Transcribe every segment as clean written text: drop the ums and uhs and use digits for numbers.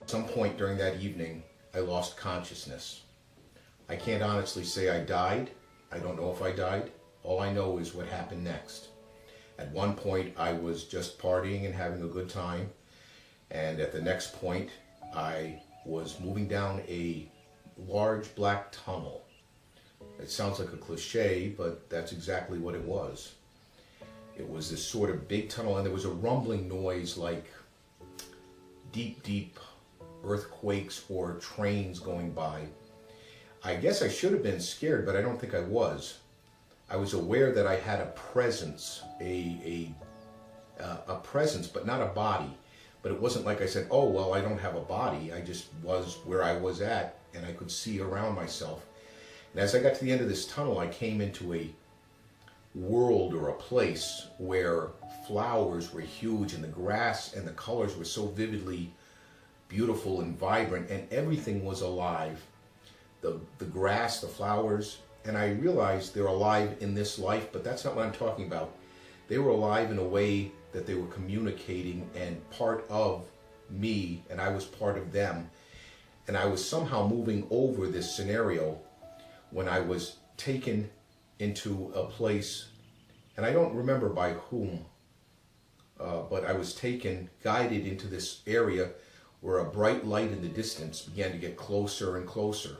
At some point during that evening, I lost consciousness. I can't honestly say I died. I don't know if I died. All I know is what happened next. At one point, I was just partying and having a good time. And at the next point, I was moving down a large black tunnel. It sounds like a cliche, but that's exactly what it was. It was this sort of big tunnel, and there was a rumbling noise like deep, deep earthquakes or trains going by. I guess I should have been scared, but I don't think I was. I was aware that I had a presence, a presence, but not a body. But it wasn't like I said, oh, well, I don't have a body. I just was where I was at, and I could see around myself. And as I got to the end of this tunnel, I came into a world or a place where flowers were huge, and the grass and the colors were so vividly beautiful and vibrant, and everything was alive. The grass, the flowers, and I realized they're alive in this life, but that's not what I'm talking about. They were alive in a way that they were communicating and part of me, and I was part of them. And I was somehow moving over this scenario when I was taken into a place, and I don't remember by whom, but I was taken, guided into this area where a bright light in the distance began to get closer and closer.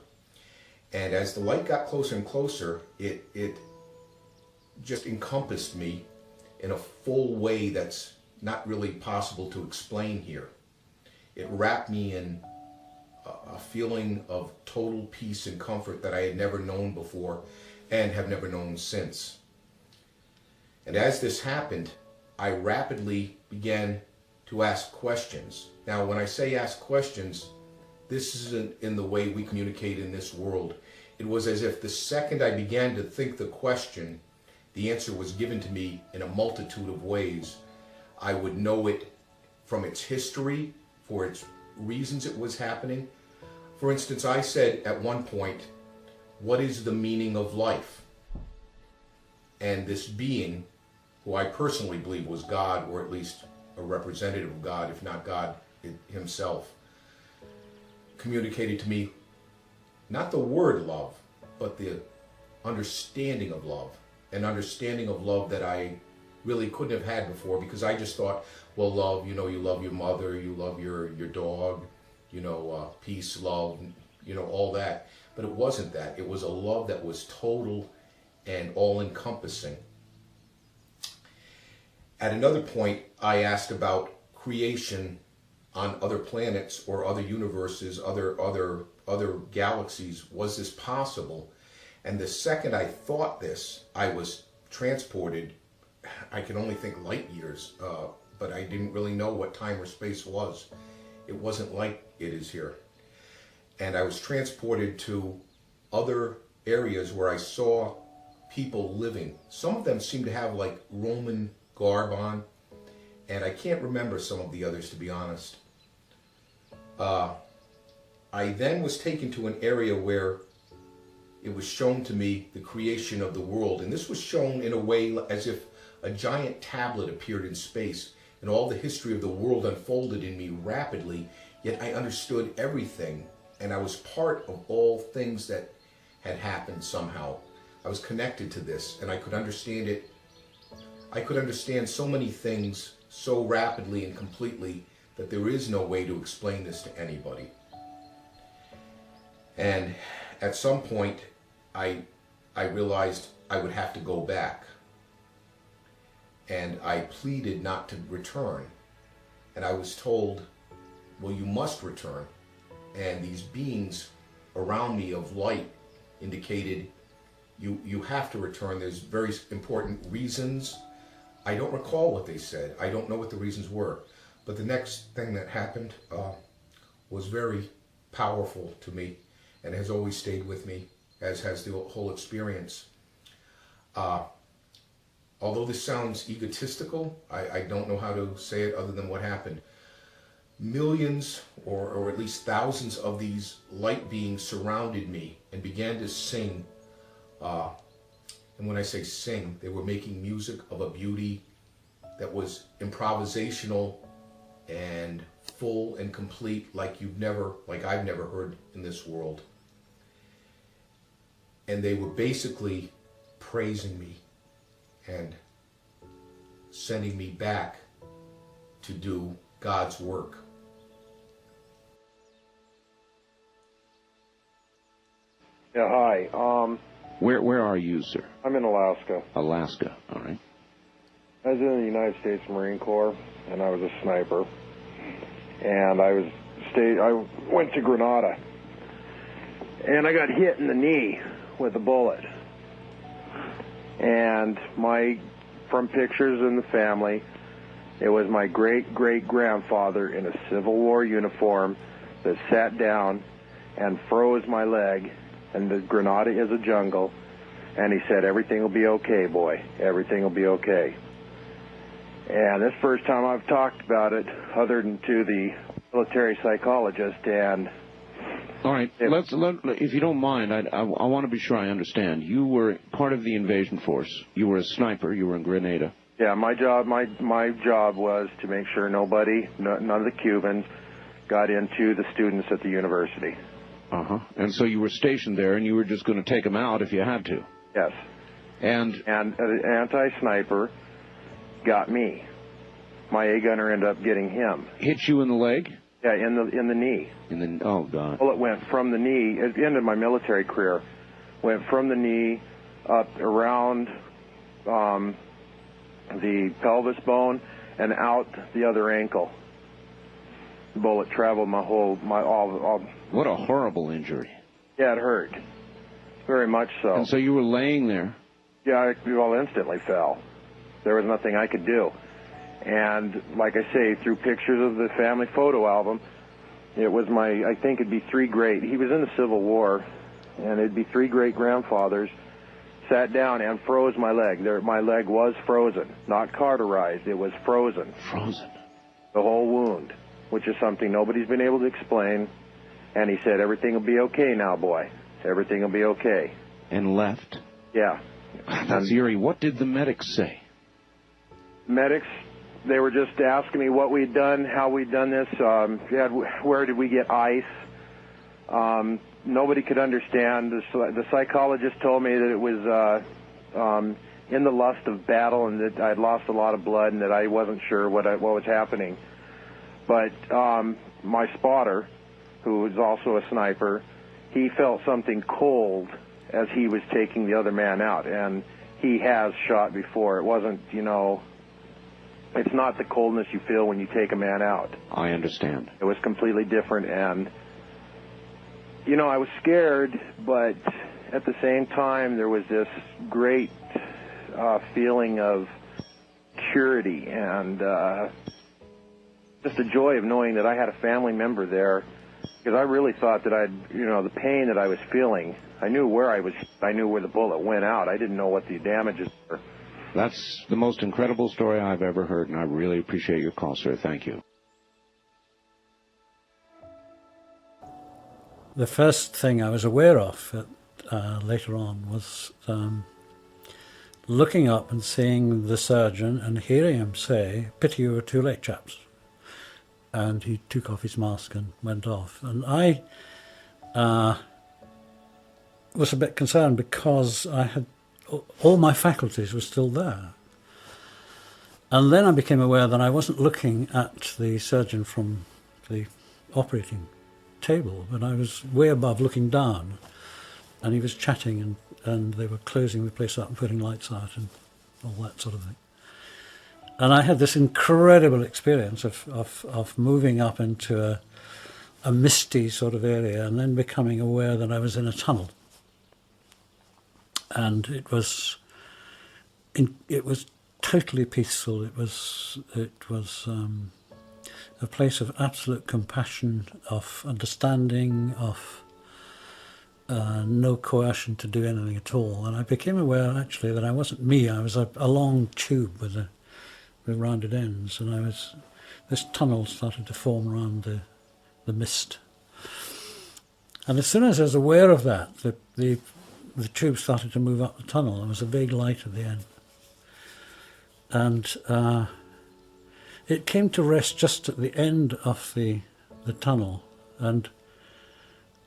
And as the light got closer and closer, it just encompassed me in a full way that's not really possible to explain here. It wrapped me in a feeling of total peace and comfort that I had never known before and have never known since. And as this happened, I rapidly began to ask questions. Now, when I say ask questions, this isn't in the way we communicate in this world. It was as if the second I began to think the question, the answer was given to me in a multitude of ways. I would know it from its history, for its reasons it was happening. For instance, I said at one point, what is the meaning of life? And this being, who I personally believe was God, or at least a representative of God, if not God himself, communicated to me not the word love, but the understanding of love. An understanding of love that I really couldn't have had before, because I just thought, well, love, you love your mother, you love your dog, peace, love, all that. But it wasn't that. It was a love that was total and all-encompassing. At another point, I asked about creation on other planets or other universes, other galaxies. Was this possible? And the second I thought this, I was transported. I can only think light years, but I didn't really know what time or space was. It wasn't like it is here. And I was transported to other areas where I saw people living. Some of them seemed to have like Roman garb on, and I can't remember some of the others, to be honest. I then was taken to an area where it was shown to me the creation of the world, and this was shown in a way as if a giant tablet appeared in space, and all the history of the world unfolded in me rapidly, yet I understood everything, and I was part of all things that had happened somehow. I was connected to this, and I could understand it. I could understand so many things so rapidly and completely that there is no way to explain this to anybody. And at some point, I realized I would have to go back. And I pleaded not to return. And I was told, well, you must return. And these beings around me of light indicated, you have to return. There's very important reasons. I don't recall what they said. I don't know what the reasons were. But the next thing that happened was very powerful to me and has always stayed with me, as has the whole experience. Although this sounds egotistical, I don't know how to say it other than what happened. Millions, or at least thousands of these light beings surrounded me and began to sing. And when I say sing, they were making music of a beauty that was improvisational and full and complete like I've never heard in this world. And they were basically praising me and sending me back to do God's work. Yeah, hi. Where are you, sir? I'm in Alaska. Alaska, all right. I was in the United States Marine Corps, and I was a sniper. And I went to Grenada, and I got hit in the knee with a bullet. And from pictures in the family, it was my great-great-grandfather in a Civil War uniform that sat down and froze my leg. And the Grenada is a jungle. And he said, "Everything will be okay, boy. Everything will be okay." And this is the first time I've talked about it other than to the military psychologist. And all right, if you don't mind, I want to be sure I understand. You were part of the invasion force. You were a sniper. You were in Grenada. Yeah, my job was to make sure none of the Cubans got into the students at the university. And so you were stationed there, and you were just going to take them out if you had to. Yes. And an anti-sniper got me. My A-gunner ended up getting him. Hit you in the leg? Yeah, in the knee. Oh, God. Well, it went from the knee. It ended my military career. Went from the knee up around the pelvis bone and out the other ankle. The bullet traveled all. What a horrible injury. Yeah, it hurt. Very much so. And so you were laying there? Yeah, I instantly fell. There was nothing I could do. And like I say, through pictures of the family photo album, it was I think it'd be he was in the Civil War, and it'd be three great-grandfathers sat down and froze my leg. My leg was frozen, not cauterized. It was frozen. Frozen? The whole wound, which is something nobody's been able to explain. And he said, "Everything will be okay now, boy. Everything will be okay." And left? Yeah. That's eerie. What did the medics say? Medics, they were just asking me what we'd done, how we'd done this, where did we get ice. Nobody could understand. The psychologist told me that it was in the lust of battle and that I'd lost a lot of blood and that I wasn't sure what was happening. But my spotter, who was also a sniper, he felt something cold as he was taking the other man out. And he has shot before. It wasn't, it's not the coldness you feel when you take a man out. I understand. It was completely different. And, I was scared, but at the same time, there was this great feeling of security and just a joy of knowing that I had a family member there. Because I really thought that the pain that I was feeling, I knew where I knew where the bullet went out. I didn't know what the damages were. That's the most incredible story I've ever heard, and I really appreciate your call, sir. Thank you. The first thing I was aware of later on was looking up and seeing the surgeon and hearing him say, "Pity you were too late, chaps." And he took off his mask and went off. And I was a bit concerned because I had all my faculties were still there. And then I became aware that I wasn't looking at the surgeon from the operating table, but I was way above looking down. And he was chatting and they were closing the place up and putting lights out and all that sort of thing. And I had this incredible experience of moving up into a misty sort of area and then becoming aware that I was in a tunnel. And it was totally peaceful. It was a place of absolute compassion, of understanding, of no coercion to do anything at all. And I became aware actually that I wasn't me. I was a long tube with rounded ends, and this tunnel started to form around the mist. And as soon as I was aware of that, the tube started to move up the tunnel. There was a big light at the end. And it came to rest just at the end of the tunnel, and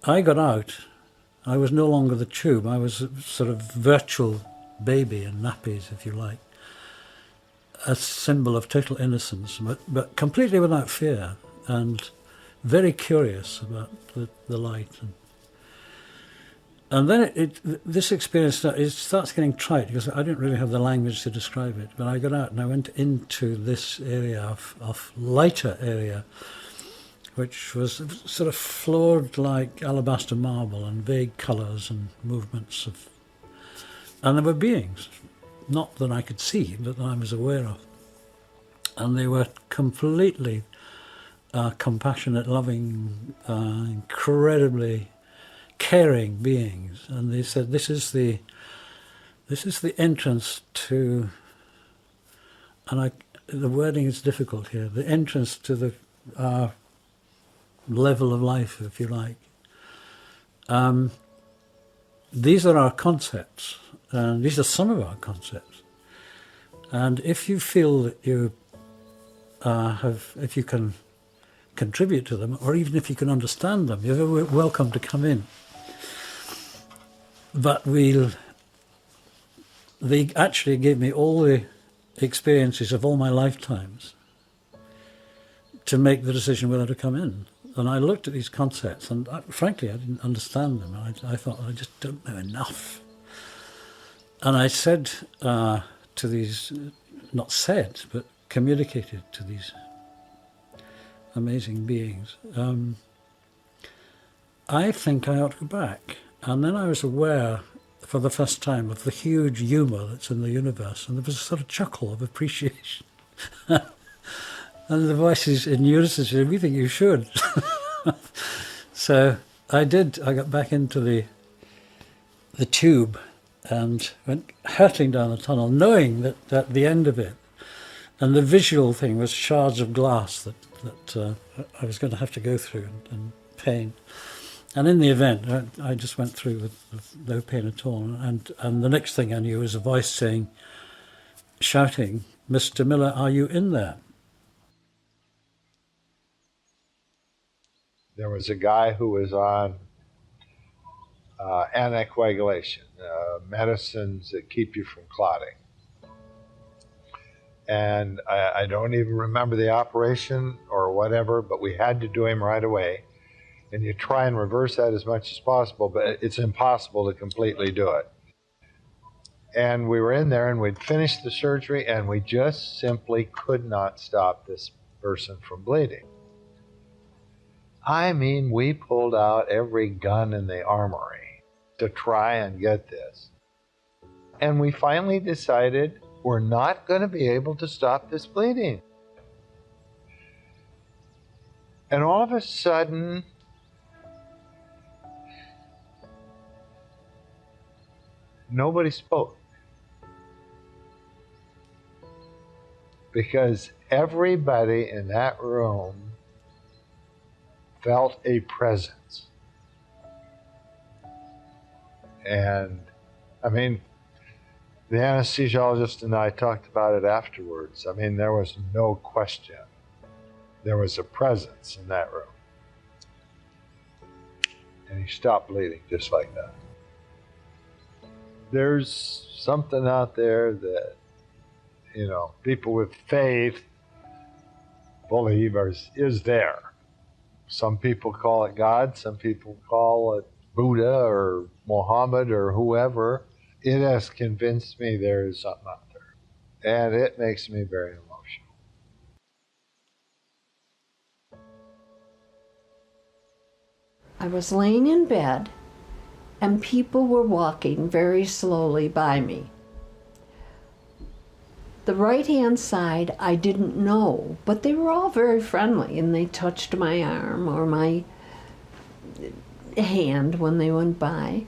I got out. I was no longer the tube. I was a sort of virtual baby in nappies, if you like, a symbol of total innocence, but completely without fear, and very curious about the light. And then this experience it starts getting trite, because I didn't really have the language to describe it. But I got out and I went into this area of lighter area, which was sort of floored like alabaster marble and vague colours and movements of... And there were beings, not that I could see, but that I was aware of. And they were completely compassionate, loving, incredibly caring beings. And they said, this is the entrance to... And the wording is difficult here. The entrance to the... level of life, if you like. These are our concepts, and these are some of our concepts. And if you feel that you if you can contribute to them, or even if you can understand them, you're welcome to come in. But they actually gave me all the experiences of all my lifetimes to make the decision whether to come in. And I looked at these concepts, and frankly, I didn't understand them. I thought, I just don't know enough. And I said to these, not said, but communicated to these amazing beings, I think I ought to go back. And then I was aware, for the first time, of the huge humour that's in the universe, and there was a sort of chuckle of appreciation. And the voices in unison said, we think you should. So I did. I got back into the tube and went hurtling down the tunnel, knowing that at the end of it, and the visual thing was shards of glass that I was going to have to go through and pain. And in the event, I just went through with no pain at all. And the next thing I knew was a voice saying, shouting, "Mr. Miller, are you in there?" There was a guy who was on anticoagulation, medicines that keep you from clotting. And I don't even remember the operation or whatever, but we had to do him right away. And you try and reverse that as much as possible, but it's impossible to completely do it. And we were in there and we'd finished the surgery and we just simply could not stop this person from bleeding. I mean, we pulled out every gun in the armory to try and get this. And we finally decided we're not going to be able to stop this bleeding. And all of a sudden, nobody spoke. Because everybody in that room felt a presence. And I mean, the anesthesiologist and I talked about it afterwards. I mean, there was no question. There was a presence in that room. And he stopped bleeding just like that. There's something out there that, you know, people with faith believe is there. Some people call it God, some people call it Buddha or Muhammad or whoever. It has convinced me there is something out there. And it makes me very emotional. I was laying in bed and people were walking very slowly by me. The right-hand side I didn't know, but they were all very friendly and they touched my arm or my hand when they went by.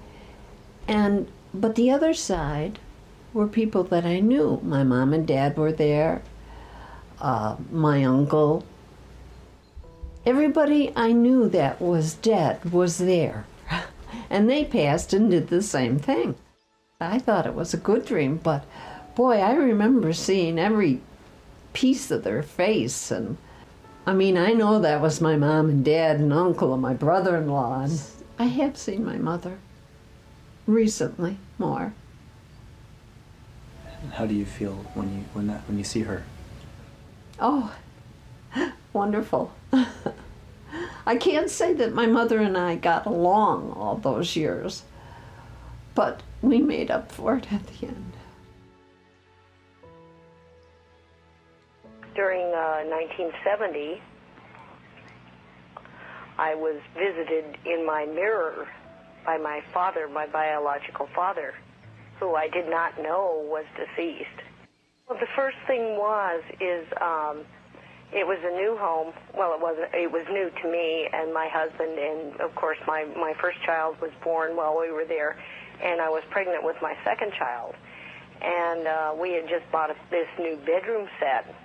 But the other side were people that I knew. My mom and dad were there, my uncle. Everybody I knew that was dead was there. And they passed and did the same thing. I thought it was a good dream, but boy, I remember seeing every piece of their face. And I mean, I know that was my mom and dad and uncle and my brother-in-law. And I have seen my mother recently more. And how do you feel when you see her? Oh, wonderful. I can't say that my mother and I got along all those years, but we made up for it at the end. During 1970, I was visited in my mirror by my father, my biological father, who I did not know was deceased. Well, the first thing is it was a new home. Well, it was new to me and my husband, and of course my first child was born while we were there, and I was pregnant with my second child. And we had just bought this new bedroom set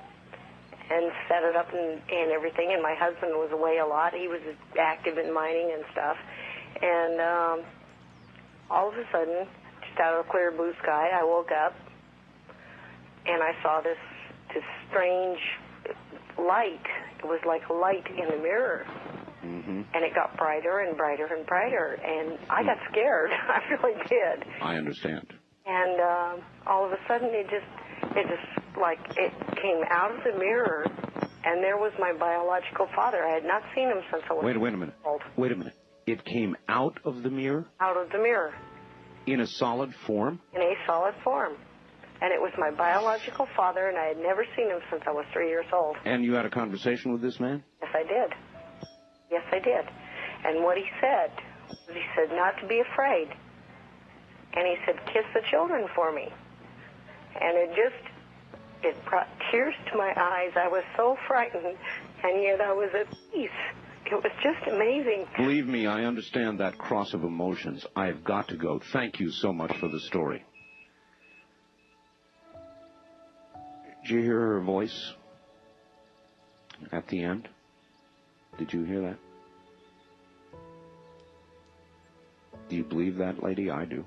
and set it up and everything, and my husband was away a lot. He was active in mining and stuff. And all of a sudden, just out of the clear blue sky, I woke up and I saw this strange light. It was like light in the mirror. Mm-hmm. And it got brighter and brighter and brighter, and I got scared. I really did. I understand. And all of a sudden, it just like it came out of the mirror, and there was my biological father. I had not seen him since I was Wait a minute. old. Wait a minute. It came out of the mirror? Out of the mirror. In a solid form? In a solid form. And it was my biological father, and I had never seen him since I was 3 years old. And you had a conversation with this man? Yes, I did. Yes, I did. And what he said not to be afraid. And he said, kiss the children for me. And it brought tears to my eyes. I was so frightened, and yet I was at peace. It was just amazing. Believe me, I understand that cross of emotions. I've got to go. Thank you so much for the story. Did you hear her voice at the end? Did you hear that? Do you believe that, lady? I do.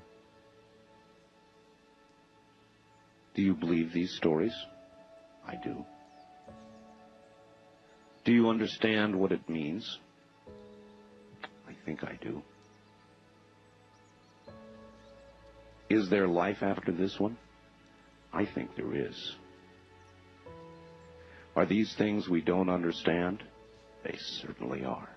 Do you believe these stories? I do. Do you understand what it means? I think I do. Is there life after this one? I think there is. Are these things we don't understand? They certainly are.